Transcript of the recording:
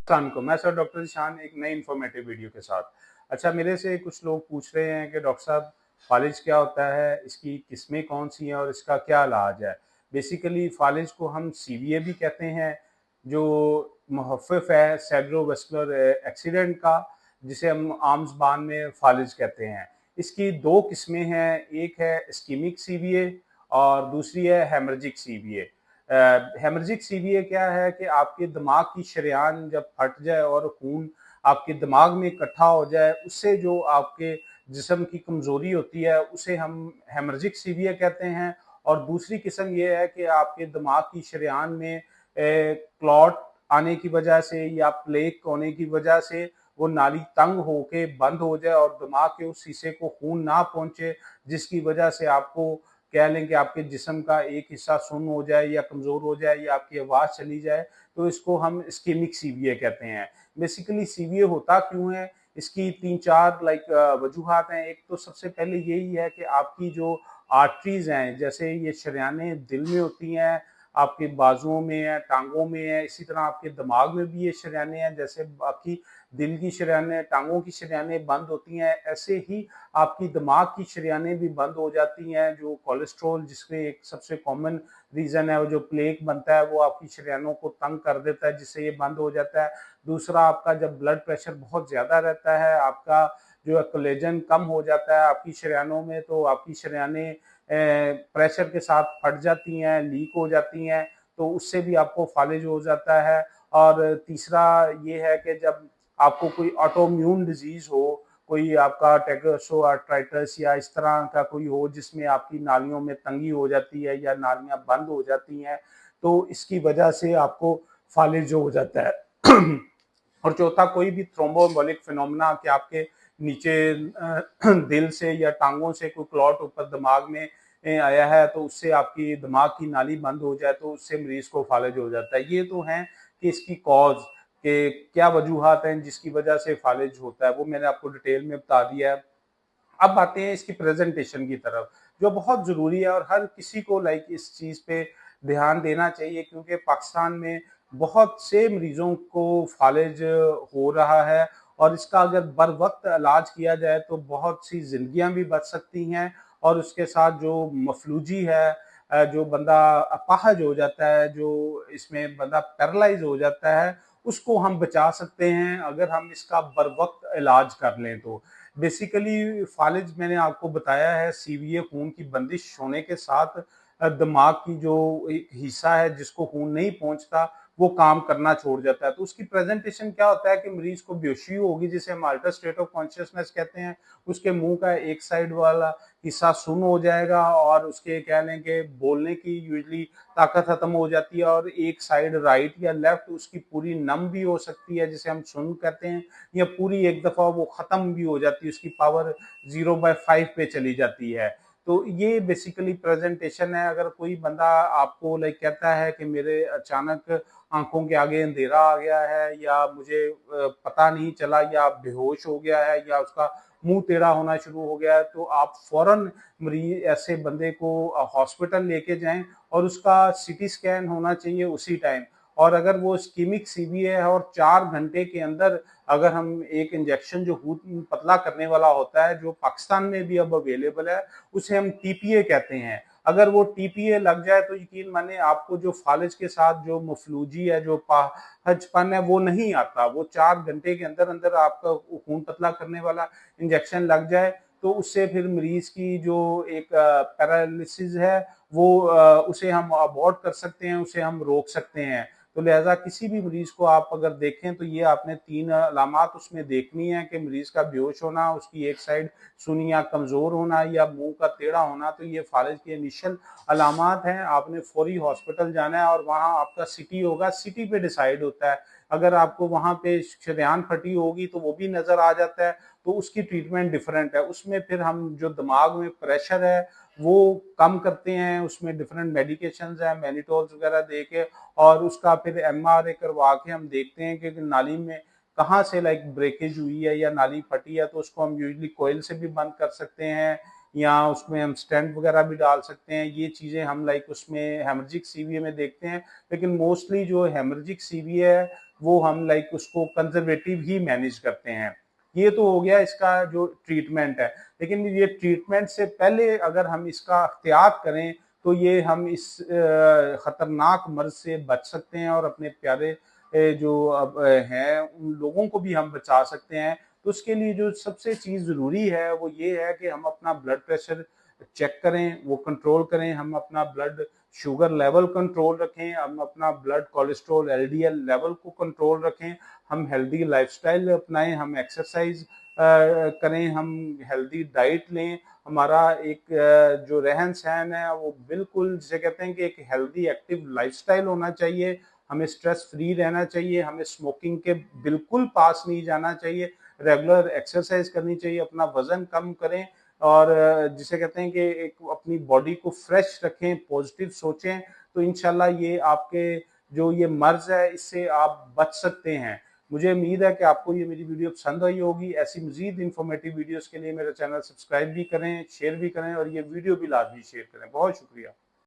शान को मैं सर डॉक्टर शान एक नई इन्फॉर्मेटिव वीडियो के साथ। अच्छा, मेरे से कुछ लोग पूछ रहे हैं कि डॉक्टर साहब फालिज क्या होता है, इसकी किस्में कौन सी हैं और इसका क्या इलाज है। बेसिकली फालिज को हम सीवीए भी कहते हैं, जो मुहफ़्फ़िफ़ है सेरेब्रोवास्कुलर एक्सीडेंट का, जिसे हम आम ज़ुबान में फालिज कहते हैं। इसकी दो किस्में हैं, एक है इस्केमिक सीवीए और दूसरी है हेमरेजिक सीवीए। हेमरेजिक सीवीए क्या है कि आपके दिमाग की शरेयान जब फट जाए और खून आपके दिमाग में इकट्ठा हो जाए, उससे जो आपके जिस्म की कमजोरी होती है उसे हम हेमरेजिक सीविया कहते हैं। और दूसरी किस्म ये है कि आपके दिमाग की शरेयान में क्लॉट आने की वजह से या प्लेक होने की वजह से वो नाली तंग होके बंद हो जाए और दिमाग के उस हिस्से को खून ना पहुंचे, जिसकी वजह से आपको कह लें कि आपके जिस्म का एक हिस्सा सुन्न हो जाए या कमज़ोर हो जाए या आपकी आवाज़ चली जाए, तो इसको हम इस्केमिक सीविए कहते हैं। बेसिकली सीविए होता क्यों है, इसकी 3-4 वजूहात हैं। एक तो सबसे पहले यही है कि आपकी जो आर्टरीज़ हैं, जैसे ये शरेयानें दिल में होती हैं, आपके बाजुओं में है, टाँगों में है, इसी तरह आपके दिमाग में भी ये शरेयानें हैं। जैसे बाकी दिल की शरेयानें, टाँगों की शरेयानें बंद होती हैं, ऐसे ही आपकी दिमाग की शरेयानें भी बंद हो जाती हैं। जो कोलेस्ट्रॉल, जिसमें एक सबसे कॉमन रीज़न है, वो जो प्लेक बनता है, वो आपकी शरेयानों को तंग कर देता है, जिससे ये बंद हो जाता है। दूसरा, आपका जब ब्लड प्रेशर बहुत ज़्यादा रहता है, आपका जो है कोलेजन कम हो जाता है आपकी शरेयानों में, तो आपकी शरेयानें प्रेशर के साथ फट जाती हैं, लीक हो जाती हैं, तो उससे भी आपको फालिज हो जाता है। और तीसरा ये है कि जब आपको कोई ऑटोइम्यून डिजीज़ हो, कोई आपका टेगोसोआर्थराइटिस या इस तरह का कोई हो जिसमें आपकी नालियों में तंगी हो जाती है या नालियाँ बंद हो जाती हैं, तो इसकी वजह से आपको फालिज हो जाता है। और चौथा, कोई भी थ्रोम्बोएम्बोलिक फिनोमेना कि आपके नीचे दिल से या टांगों से कोई क्लॉट ऊपर दिमाग में आया है, तो उससे आपकी दिमाग की नाली बंद हो जाए, तो उससे मरीज को फालिज हो जाता है। ये तो हैं कि इसकी कॉज के क्या वजूहात हैं जिसकी वजह से फालिज होता है, वो मैंने आपको डिटेल में बता दिया है। अब आते हैं इसकी प्रेजेंटेशन की तरफ, जो बहुत ज़रूरी है और हर किसी को इस चीज़ पे ध्यान देना चाहिए, क्योंकि पाकिस्तान में बहुत से मरीजों को फालिज हो रहा है और इसका अगर बर वक्त इलाज किया जाए तो बहुत सी जिंदगियां भी बच सकती हैं। और उसके साथ जो मफलूजी है, जो बंदा अपाहज हो जाता है, जो इसमें बंदा पैरालाइज हो जाता है, उसको हम बचा सकते हैं अगर हम इसका बर वक्त इलाज कर लें तो। बेसिकली फालिज मैंने आपको बताया है, सीवीए खून की बंदिश होने के साथ दिमाग की जो एक हिस्सा है जिसको खून नहीं पहुंचता, वो काम करना छोड़ जाता है। तो उसकी प्रेजेंटेशन क्या होता है कि मरीज को बेहोशी होगी, जिसे हम अल्टर स्टेट ऑफ कॉन्शियसनेस कहते हैं। उसके मुंह का एक साइड वाला हिस्सा सुन्न हो जाएगा और उसके कह लें कि बोलने की यूजली ताकत खत्म हो जाती है, और एक साइड राइट या लेफ्ट उसकी पूरी नम भी हो सकती है, जिसे हम सुन्न कहते हैं, या पूरी एक दफा वो खत्म भी हो जाती है, उसकी पावर 0/5 पे चली जाती है। तो ये बेसिकली प्रेजेंटेशन है। अगर कोई बंदा आपको कहता है कि मेरे अचानक आंखों के आगे अंधेरा आ गया है, या मुझे पता नहीं चला, या बेहोश हो गया है, या उसका मुंह टेढ़ा होना शुरू हो गया है, तो आप फौरन मरीज ऐसे बंदे को हॉस्पिटल लेके जाएं और उसका सीटी स्कैन होना चाहिए उसी टाइम। और अगर वो इस्कीमिक सीवीए है और 4 घंटे के अंदर अगर हम एक इंजेक्शन जो खून पतला करने वाला होता है, जो पाकिस्तान में भी अब अवेलेबल है, उसे हम टीपीए कहते हैं। अगर वो टीपीए लग जाए तो यकीन माने आपको जो फालिज के साथ जो मफलूजी है, जो पाहजपन है, वो नहीं आता। वो 4 घंटे के अंदर अंदर आपका खून पतला करने वाला इंजेक्शन लग जाए, तो उससे फिर मरीज की जो एक पैरालिसिस है, वो उसे हम अबॉर्ट कर सकते हैं, उसे हम रोक सकते हैं। तो लिहाजा किसी भी मरीज को आप अगर देखें तो ये आपने 3 अलामात उसमें देखनी है कि मरीज का बेहोश होना, उसकी एक साइड सुनी या कमजोर होना, या मुंह का टेढ़ा होना। तो ये फालिज के इनिशियल अलामात हैं। आपने फौरी हॉस्पिटल जाना है और वहाँ आपका सिटी होगा, सिटी पे डिसाइड होता है। अगर आपको वहाँ पे शरेयान फटी होगी तो वो भी नजर आ जाता है, तो उसकी ट्रीटमेंट डिफरेंट है। उसमें फिर हम जो दिमाग में प्रेशर है वो कम करते हैं, उसमें डिफरेंट मेडिकेशंस हैं, मैनिटोल्स वगैरह दे के, और उसका फिर एमआरआई करवा के हम देखते हैं कि नाली में कहाँ से ब्रेकेज हुई है या नाली फटी है। तो उसको हम यूजली कोयल से भी बंद कर सकते हैं, या उसमें हम स्टेंट वगैरह भी डाल सकते हैं। ये चीज़ें हम उसमें हेमरेजिक सीवीए में देखते हैं। लेकिन मोस्टली जो हेमरेजिक सीवीए है वो हम लाइक उसको कंजर्वेटिव ही मैनेज करते हैं। ये तो हो गया इसका जो ट्रीटमेंट है, लेकिन ये ट्रीटमेंट से पहले अगर हम इसका एहतियात करें तो ये हम इस खतरनाक मर्ज से बच सकते हैं और अपने प्यारे जो अब हैं उन लोगों को भी हम बचा सकते हैं। तो उसके लिए जो सबसे चीज़ ज़रूरी है वो ये है कि हम अपना ब्लड प्रेशर चेक करें, वो कंट्रोल करें, हम अपना ब्लड शुगर लेवल कंट्रोल रखें, हम अपना ब्लड कोलेस्ट्रॉल एलडीएल लेवल को कंट्रोल रखें, हम हेल्दी लाइफस्टाइल अपनाएं, हम एक्सरसाइज करें, हम हेल्दी डाइट लें, हमारा एक जो रहन सहन है वो बिल्कुल जिसे कहते हैं कि एक हेल्दी एक्टिव लाइफस्टाइल होना चाहिए, हमें स्ट्रेस फ्री रहना चाहिए, हमें स्मोकिंग के बिल्कुल पास नहीं जाना चाहिए, रेगुलर एक्सरसाइज करनी चाहिए, अपना वजन कम करें और जिसे कहते हैं कि एक अपनी बॉडी को फ्रेश रखें, पॉजिटिव सोचें, तो इंशाल्लाह ये आपके जो ये मर्ज है इससे आप बच सकते हैं। मुझे उम्मीद है कि आपको ये मेरी वीडियो पसंद आई होगी। ऐसी मजीद इन्फॉर्मेटिव वीडियोस के लिए मेरा चैनल सब्सक्राइब भी करें, शेयर भी करें और ये वीडियो भी लाजमी शेयर करें। बहुत शुक्रिया।